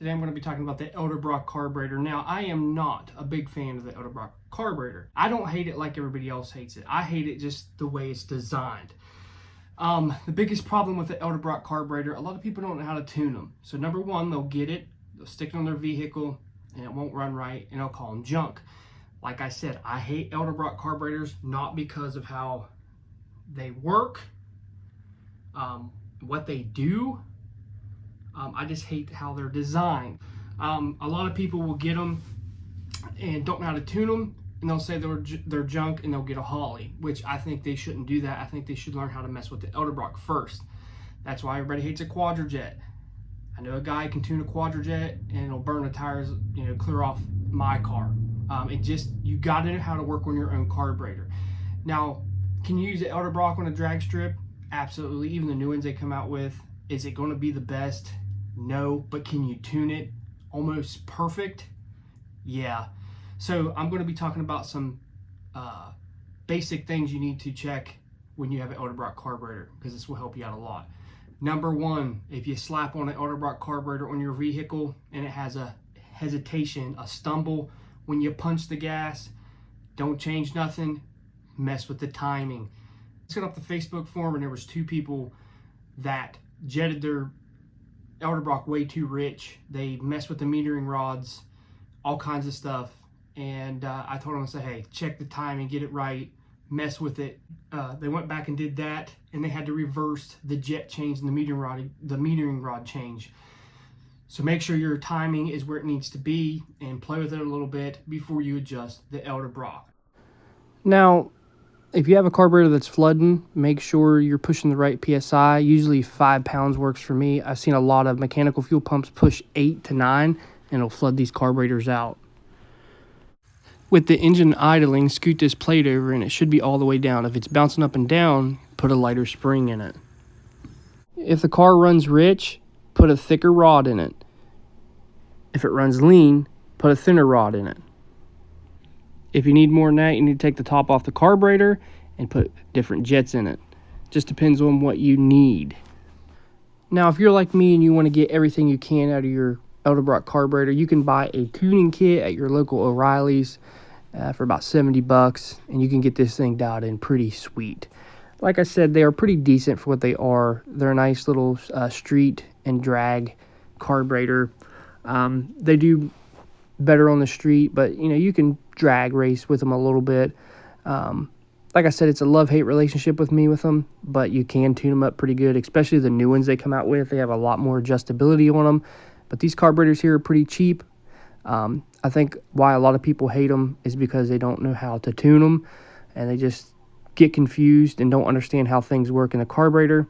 Today I'm going to be talking about the Edelbrock Carburetor. Now, I am not a big fan of the Edelbrock Carburetor. I don't hate it like everybody else hates it. I hate it just the way it's designed. The biggest problem with the Edelbrock Carburetor, a lot of people don't know how to tune them. So number one, they'll get it, they'll stick it on their vehicle, and it won't run right, and they'll call them junk. Like I said, I hate Edelbrock carburetors, not because of how they work, what they do. I just hate how they're designed. A lot of people will get them and don't know how to tune them, and they'll say they're junk and they'll get a Holly, which I think they shouldn't do that. I think they should learn how to mess with the Edelbrock first. That's why everybody hates a Quadrajet. I know a guy can tune a Quadrajet and it'll burn the tires, clear off my car. You got to know how to work on your own carburetor. Now, can you use the Edelbrock on a drag strip? Absolutely. Even the new ones they come out with. Is it going to be the best? No. But can you tune it almost perfect? Yeah. So I'm going to be talking about some basic things you need to check when you have an Edelbrock carburetor, because this will help you out a lot. Number one, if you slap on an Edelbrock carburetor on your vehicle and it has a hesitation, a stumble when you punch the gas, don't change nothing, mess with the timing. I set up the Facebook forum and there was two people that jetted their Edelbrock way too rich. They messed with the metering rods, all kinds of stuff. And I told them, I said, hey, check the timing, get it right, mess with it. They went back and did that, and they had to reverse the jet change and the metering rod change. So make sure your timing is where it needs to be and play with it a little bit before you adjust the Edelbrock. Now, if you have a carburetor that's flooding, make sure you're pushing the right PSI. Usually 5 pounds works for me. I've seen a lot of mechanical fuel pumps push 8 to 9, and it'll flood these carburetors out. With the engine idling, scoot this plate over and it should be all the way down. If it's bouncing up and down, put a lighter spring in it. If the car runs rich, put a thicker rod in it. If it runs lean, put a thinner rod in it. If you need more than that, you need to take the top off the carburetor and put different jets in it. Just depends on what you need. Now, if you're like me and you want to get everything you can out of your Edelbrock carburetor, you can buy a tuning kit at your local O'Reilly's for about $70, and you can get this thing dialed in pretty sweet. Like I said, they are pretty decent for what they are. They're a nice little street and drag carburetor. They do better on the street, but you can drag race with them a little bit. Like I said, it's a love-hate relationship with me with them, but you can tune them up pretty good, especially the new ones they come out with. They have a lot more adjustability on them. But these carburetors here are pretty cheap. I think why a lot of people hate them is because they don't know how to tune them, and they just get confused and don't understand how things work in the carburetor.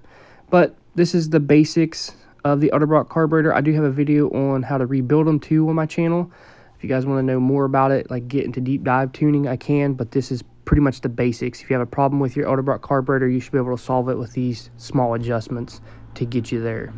But this is the basics of the Edelbrock carburetor. I do have a video on how to rebuild them too on my channel. If you guys want to know more about it, like get into deep dive tuning, I can, but this is pretty much the basics. If you have a problem with your Edelbrock carburetor, you should be able to solve it with these small adjustments to get you there.